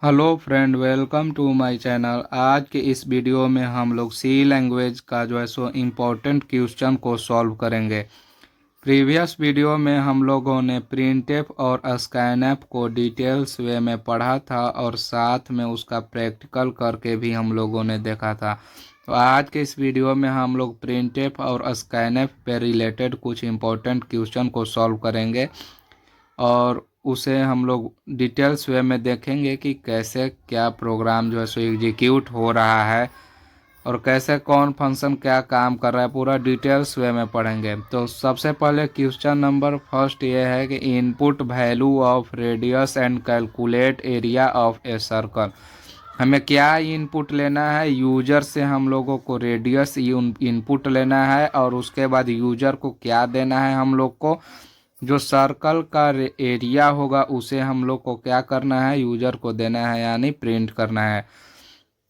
Hello friend, welcome to my channel. आज के इस वीडियो में हम लोग सी लैंग्वेज का जो है सो इम्पोर्टेंट क्वेश्चन को सॉल्व करेंगे। प्रीवियस वीडियो में हम लोगों ने प्रिंटफ और स्कैनफ को डिटेल्स वे में पढ़ा था और साथ में उसका प्रैक्टिकल करके भी हम लोगों ने देखा था। तो आज के इस वीडियो में हम लोग प्रिंटफ और स्कैनफ पे रिलेटेड कुछ इम्पोर्टेंट क्वेश्चन को सॉल्व करेंगे और उसे हम लोग डिटेल्स वे में देखेंगे कि कैसे क्या प्रोग्राम जो है सो एग्जीक्यूट हो रहा है और कैसे कौन फंक्शन क्या काम कर रहा है, पूरा डिटेल्स वे में पढ़ेंगे। तो सबसे पहले क्वेश्चन नंबर फर्स्ट ये है कि input value of radius and calculate area of a circle. हमें क्या इनपुट लेना है? यूजर से हम लोगों को रेडियस इनपुट लेना है और उसके बाद यूजर को क्या देना है, हम लोग को जो सर्कल का एरिया होगा उसे हम लोग को क्या करना है, यूजर को देना है, यानी प्रिंट करना है।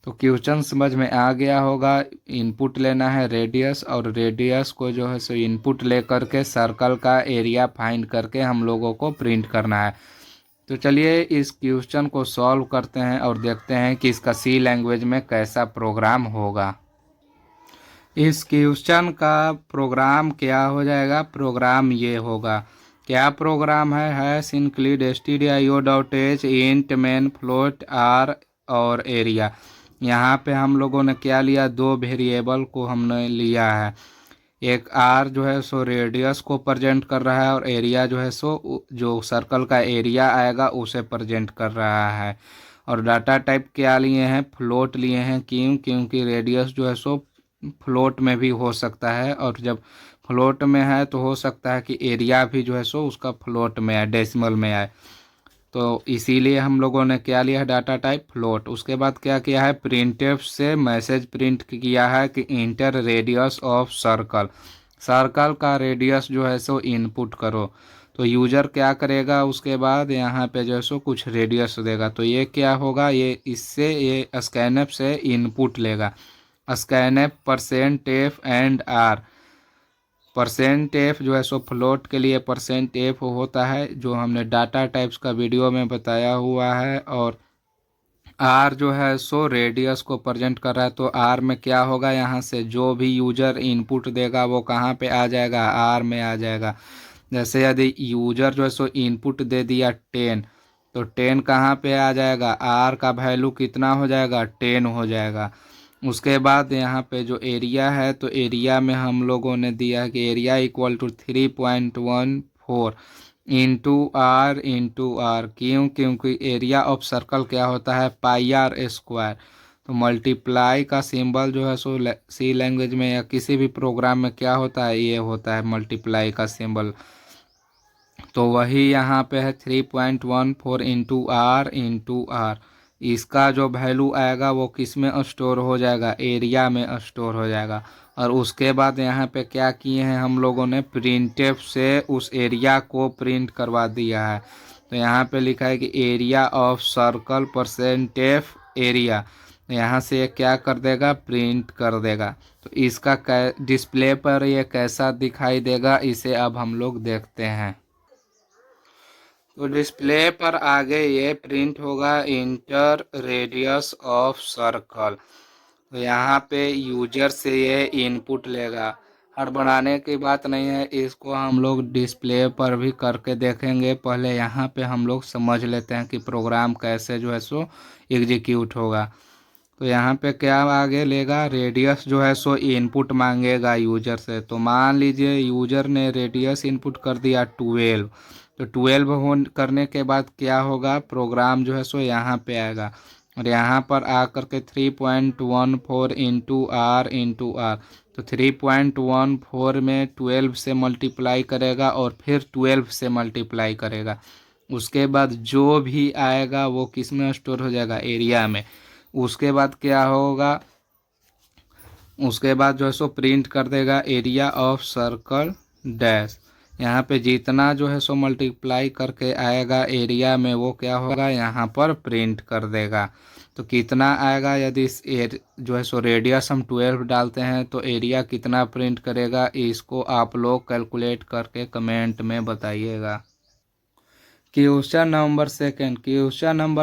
तो क्वेश्चन समझ में आ गया होगा। इनपुट लेना है रेडियस और रेडियस को जो है सो इनपुट ले करके सर्कल का एरिया फाइंड करके हम लोगों को प्रिंट करना है। तो चलिए इस क्वेश्चन को सॉल्व करते हैं और देखते हैं कि इसका सी लैंग्वेज में कैसा प्रोग्राम होगा। इस क्वेश्चन का प्रोग्राम क्या हो जाएगा? प्रोग्राम ये होगा। क्या प्रोग्राम है? Hash include stdio.h int main float r और एरिया। यहाँ पे हम लोगों ने क्या लिया? दो वेरिएबल को हमने लिया है। एक आर जो है सो रेडियस को प्रेजेंट कर रहा है और एरिया जो है सो जो सर्कल का एरिया आएगा उसे प्रेजेंट कर रहा है। और डाटा टाइप क्या लिए हैं? फ्लोट लिए हैं। क्योंकि रेडियस जो है सो फ्लोट में भी हो सकता है और जब फ्लोट में है तो हो सकता है कि एरिया भी जो है सो उसका फ्लोट में आए, डेसिमल में आए। तो इसीलिए हम लोगों ने क्या लिया है? Data type float. उसके बाद क्या किया है? प्रिंटफ से मैसेज प्रिंट किया है कि inter radius of circle. Circle का रेडियस जो है सो इनपुट करो। तो यूजर क्या करेगा? उसके बाद यहाँ पे जो है सो कुछ रेडियस देगा। तो ये क्या होगा? ये इससे ये स्कैनफ से इनपुट लेगा। Scanf percent f and r. Percent f जो है सो फ्लोट के लिए परसेंट एफ होता है, जो हमने डाटा टाइप्स का वीडियो में बताया हुआ है। और आर जो है सो रेडियस को प्रेजेंट कर रहा है। तो आर में क्या होगा? यहाँ से जो भी यूजर इनपुट देगा वो कहाँ पे आ जाएगा? आर में आ जाएगा। जैसे यदि यूजर जो है सो इनपुट दे दिया 10, तो 10 कहाँ पे आ जाएगा? आर का वैल्यू कितना हो जाएगा? 10 हो जाएगा। उसके बाद यहाँ पे जो एरिया है, तो एरिया में हम लोगों ने दिया कि area equal to 3.14 into r. क्योंकि एरिया ऑफ सर्कल क्या होता है? Pi r square. तो मल्टीप्लाई का सिंबल जो है सो सी लैंग्वेज में या किसी भी प्रोग्राम में क्या होता है? ये होता है मल्टीप्लाई का सिंबल। तो वही यहाँ पे है 3.14 इंटू आर। इसका जो वैल्यू आएगा वो किस में स्टोर हो जाएगा? एरिया में स्टोर हो जाएगा। और उसके बाद यहाँ पे क्या किए हैं हम लोगों ने? प्रिंटफ से उस एरिया को प्रिंट करवा दिया है। तो यहाँ पे लिखा है कि एरिया ऑफ सर्कल परसेंटेफ एरिया। यहाँ से ये क्या कर देगा? प्रिंट कर देगा। तो इसका डिस्प्ले पर ये कैसा दिखाई देगा, इसे अब हम लोग देखते हैं। तो डिस्प्ले पर आगे ये प्रिंट होगा इंटर रेडियस ऑफ सर्कल। तो यहाँ पे यूजर से ये इनपुट लेगा। हड़बड़ाने की बात नहीं है, इसको हम लोग डिस्प्ले पर भी करके देखेंगे। पहले यहाँ पे हम लोग समझ लेते हैं कि प्रोग्राम कैसे जो है सो एग्जीक्यूट होगा। तो यहाँ पे क्या आगे लेगा? रेडियस जो है सो इनपुट मांगेगा यूजर से। तो मान लीजिए यूजर ने रेडियस इनपुट कर दिया 12। तो 12 हो करने के बाद क्या होगा? प्रोग्राम जो है सो यहाँ पे आएगा और यहाँ पर आकर के 3.14 इंटू आर। तो 3.14 में 12 से मल्टीप्लाई करेगा और फिर 12 से मल्टीप्लाई करेगा। उसके बाद जो भी आएगा वो किस में स्टोर हो जाएगा? एरिया में। उसके बाद क्या होगा? उसके बाद जो है सो प्रिंट कर देगा एरिया ऑफ सर्कल डैश। यहाँ पे जितना जो है सो मल्टीप्लाई करके आएगा एरिया में वो क्या होगा? यहाँ पर प्रिंट कर देगा। तो कितना आएगा? यदि इस जो है सो रेडियस हम 12 डालते हैं तो एरिया कितना प्रिंट करेगा? इसको आप लोग कैलकुलेट करके कमेंट में बताइएगा। क्वेश्चन नंबर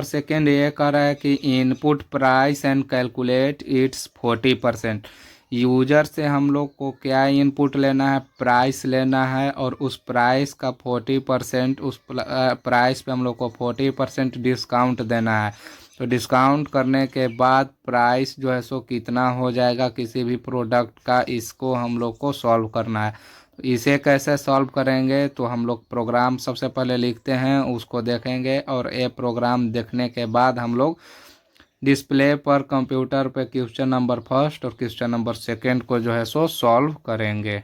सेकेंड ये कह रहा है कि input price and calculate its 40%। User से हम लोग को क्या इनपुट लेना है, प्राइस लेना है, और उस प्राइस का 40% उस प्राइस पे हम लोग को 40% डिस्काउंट देना है। तो डिस्काउंट करने के बाद प्राइस जो है सो कितना हो जाएगा किसी भी प्रोडक्ट का, इसको हम लोग को सॉल्व करना है। इसे कैसे सॉल्व करेंगे, तो हम लोग प्रोग्राम सबसे पहले लिखते हैं, उसको देखेंगे, और ये प्रोग्राम देखने के बाद हम लोग डिस्प्ले पर कंप्यूटर पे क्वेश्चन नंबर फर्स्ट और क्वेश्चन नंबर सेकंड को जो है सो सॉल्व करेंगे।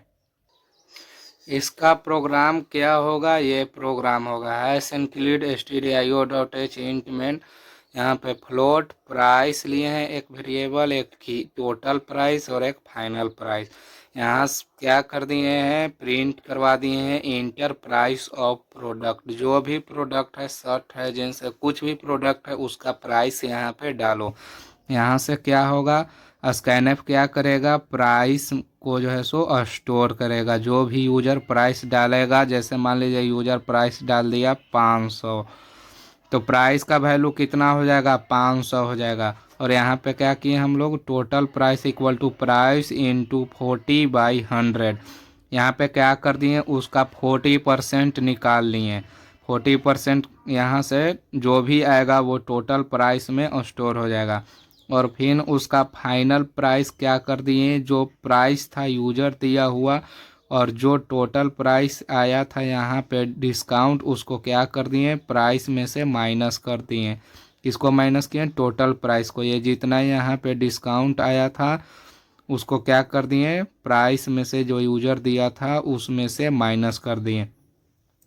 इसका प्रोग्राम क्या होगा, ये प्रोग्राम होगा hash include stdio.h int main. यहाँ पे फ्लोट प्राइस लिए हैं, एक वेरिएबल, एक की टोटल प्राइस और एक फाइनल प्राइस। यहाँ क्या कर दिए हैं, प्रिंट करवा दिए हैं इंटर प्राइस ऑफ प्रोडक्ट। जो भी प्रोडक्ट है, शर्ट है, जींस है, कुछ भी प्रोडक्ट है, उसका प्राइस यहाँ पे डालो। यहाँ से क्या होगा, स्कैनएफ क्या करेगा, प्राइस को जो है सो स्टोर करेगा। जो भी यूजर प्राइस डालेगा, जैसे मान लीजिए यूजर प्राइस डाल दिया 500, तो प्राइस का वैल्यू कितना हो जाएगा, 500 हो जाएगा। और यहाँ पे क्या किए हम लोग, total price equal to price into 40/100। यहाँ पे क्या कर दिए, उसका 40% निकाल लिए। 40% यहाँ से जो भी आएगा वो टोटल प्राइस में स्टोर हो जाएगा। और फिर उसका फाइनल प्राइस क्या कर दिए, जो प्राइस था यूजर दिया हुआ और जो टोटल प्राइस आया था यहाँ पे डिस्काउंट, उसको क्या कर दिए, प्राइस में से माइनस कर दिए। किसको माइनस किए, टोटल प्राइस को। ये जितना यहाँ पे डिस्काउंट आया था उसको क्या कर दिए, प्राइस में से जो यूजर दिया था उसमें से माइनस कर दिए।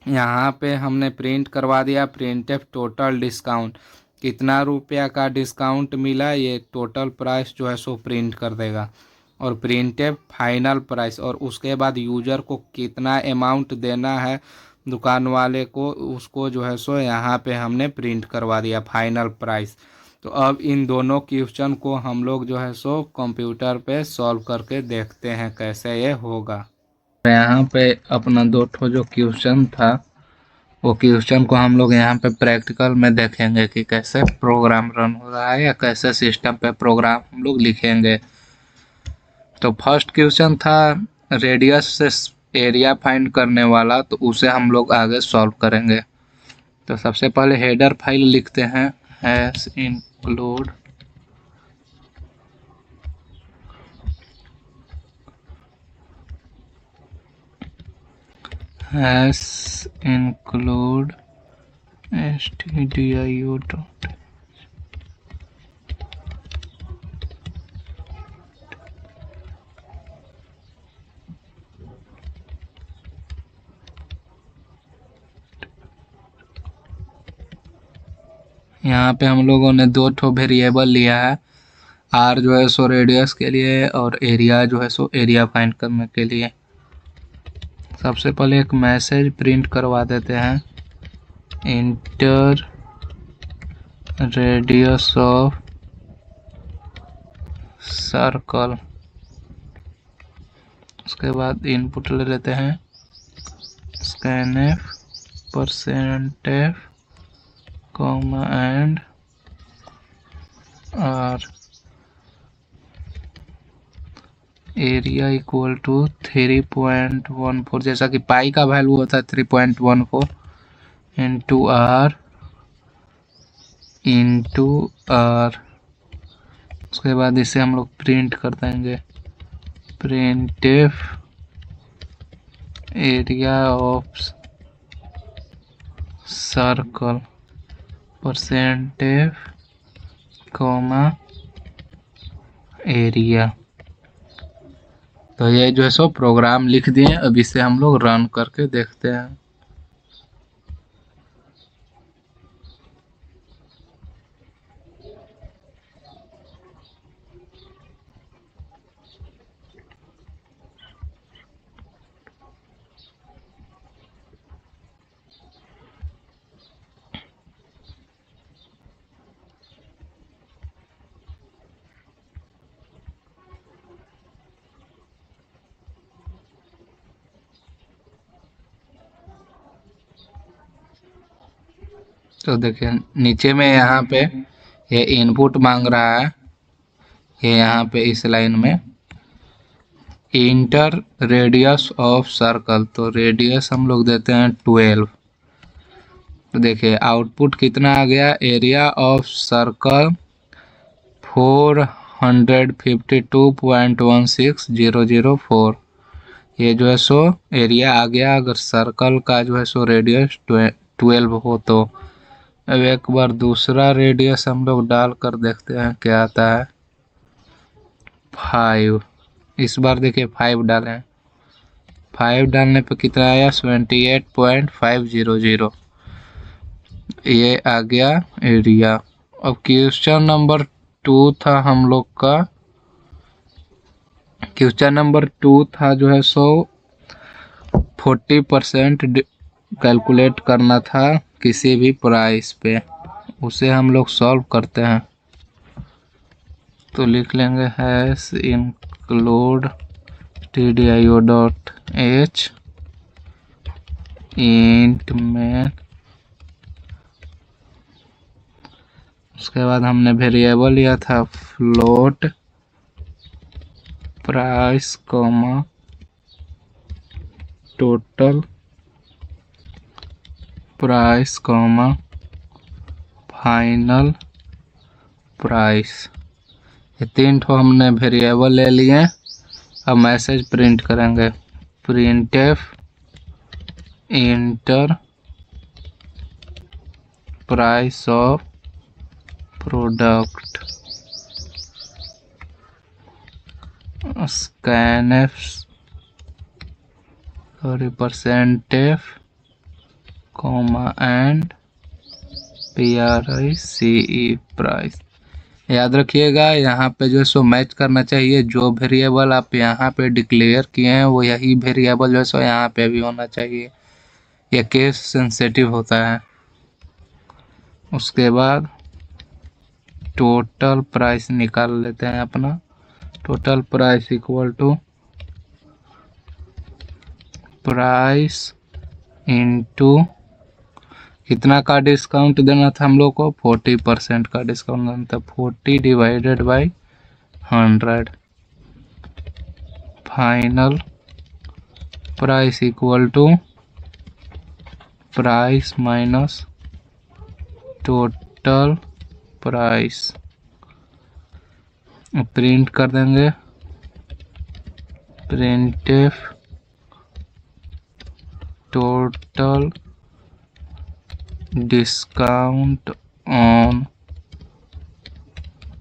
यहाँ पे हमने प्रिंट करवा दिया प्रिंटफ टोटल डिस्काउंट, कितना रुपया का डिस्काउंट मिला, ये टोटल प्राइस जो है सो प्रिंट कर देगा। और प्रिंटफ फाइनल प्राइस, और उसके बाद यूजर को कितना अमाउंट देना है दुकान वाले को, उसको जो है सो यहाँ पे हमने प्रिंट करवा दिया फाइनल प्राइस। तो अब इन दोनों क्वेश्चन को हम लोग जो है सो कंप्यूटर पे सॉल्व करके देखते हैं कैसे ये होगा। यहाँ पे अपना दो ठो जो क्वेश्चन था, वो क्वेश्चन को हम लोग यहाँ पे प्रैक्टिकल में देखेंगे कि कैसे प्रोग्राम रन हो रहा है या कैसे सिस्टम पे प्रोग्राम हम लोग लिखेंगे। तो फर्स्ट क्वेश्चन था रेडियस से एरिया फाइंड करने वाला, तो उसे हम लोग आगे सॉल्व करेंगे। तो सबसे पहले हेडर फाइल लिखते हैं, हैश इंक्लूड stdio. यहाँ पे हम लोगों ने दो ठो वेरिएबल लिया है, आर जो है सो रेडियस के लिए और एरिया जो है सो एरिया फाइंड करने के लिए। सबसे पहले एक मैसेज प्रिंट करवा देते हैं, इंटर रेडियस ऑफ सर्कल। उसके बाद इनपुट ले लेते हैं scanf %f comma and r, area equal to 3.14, जैसा कि पाई का वैल्यू होता है 3.14 इंटू आर। उसके बाद इसे हम लोग प्रिंट कर देंगे, printf area of circle %f comma area. तो ये जो है सो प्रोग्राम लिख दिए, अब इसे हम लोग रन करके देखते हैं। तो देखिए नीचे में यहाँ पे ये इनपुट मांग रहा है, ये यहाँ पे इस लाइन में इंटर रेडियस ऑफ सर्कल, तो रेडियस हम लोग देते हैं 12। तो देखिए आउटपुट कितना आ गया, एरिया ऑफ सर्कल 452.16004। ये जो है सो एरिया आ गया अगर सर्कल का जो है सो रेडियस 12 हो तो। अब एक बार दूसरा रेडियस हम लोग डाल कर देखते हैं क्या आता है। 5, इस बार देखिए 5 डालें, 5 डालने पे कितना आया 78.500। ये आ गया एरिया। अब क्वेश्चन नंबर 2 था हम लोग का, क्वेश्चन नंबर 2 था जो है सो 40% कैलकुलेट करना था किसी भी प्राइस पे, उसे हम लोग सॉल्व करते हैं। तो लिख लेंगे हैश इंक्लूड tdio.h इंट में, उसके बाद हमने वेरिएबल लिया था float price comma total price comma final price. ये 3 ठो हमने वेरिएबल ले लिए। अब मैसेज प्रिंट करेंगे, printf inter price of product scanf percentage comma and PRICE price. याद रखिएगा यहाँ पे जो है सो मैच करना चाहिए, जो वेरिएबल आप यहाँ पे डिक्लेयर किए हैं वो यही वेरिएबल जो है सो यहाँ पे भी होना चाहिए, ये केस सेंसिटिव होता है। उसके बाद टोटल प्राइस निकाल लेते हैं अपना, total price equal to price into कितना का डिस्काउंट देना था हम लोग को, 40% का डिस्काउंट देना था, 40 divided by 100। Final price equal to price minus total price. Print कर देंगे, printf total discount on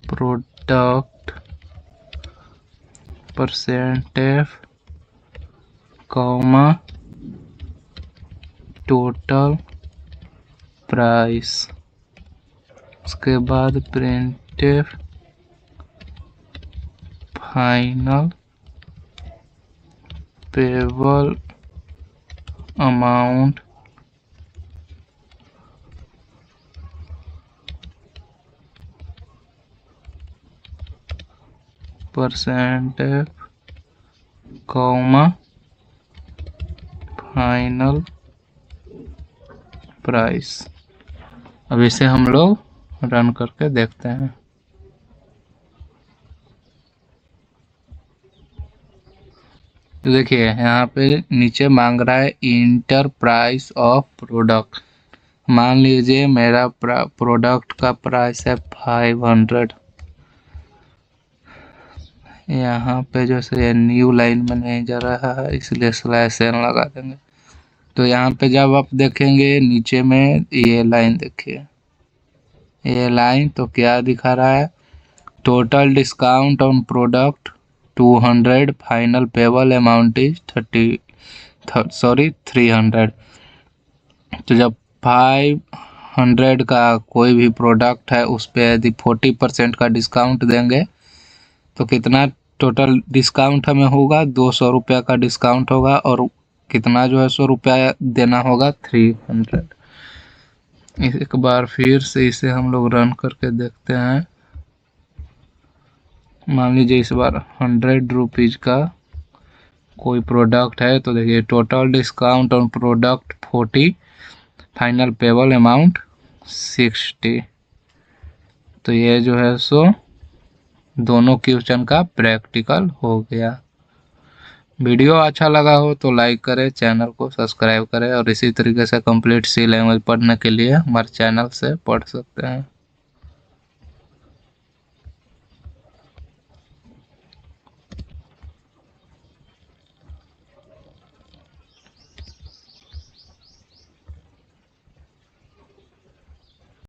product percentage comma total price. उसके बाद printf final payable amount percentage comma final price. अब इसे हम लोग रन करके देखते हैं। तो देखिए यहाँ पे नीचे मांग रहा है इंटर प्राइस ऑफ प्रोडक्ट। मान लीजिए मेरा प्रोडक्ट का प्राइस है 500। यहाँ पे जो है न्यू लाइन में नहीं जा रहा है इसलिए /n लगा देंगे। तो यहाँ पे जब आप देखेंगे नीचे में ये लाइन देखिए, ये लाइन तो क्या दिखा रहा है, total discount on product 200, final payable amount is 300। तो जब 500 का कोई भी प्रोडक्ट है उस पर यदि 40% का डिस्काउंट देंगे तो कितना टोटल डिस्काउंट हमें होगा, 200 रुपया का डिस्काउंट होगा और कितना जो है 100 रुपया देना होगा 300। एक बार फिर से इसे हम लोग रन करके देखते हैं। मान लीजिए इस बार 100 रुपीज का कोई प्रोडक्ट है तो देखिए total discount on product 40, final payable amount 60। तो ये जो है सो दोनों क्वेश्चन का प्रैक्टिकल हो गया। वीडियो अच्छा लगा हो तो लाइक करें, चैनल को सब्सक्राइब करें और इसी तरीके से कंप्लीट सी लैंग्वेज पढ़ने के लिए हमारे चैनल से पढ़ सकते हैं।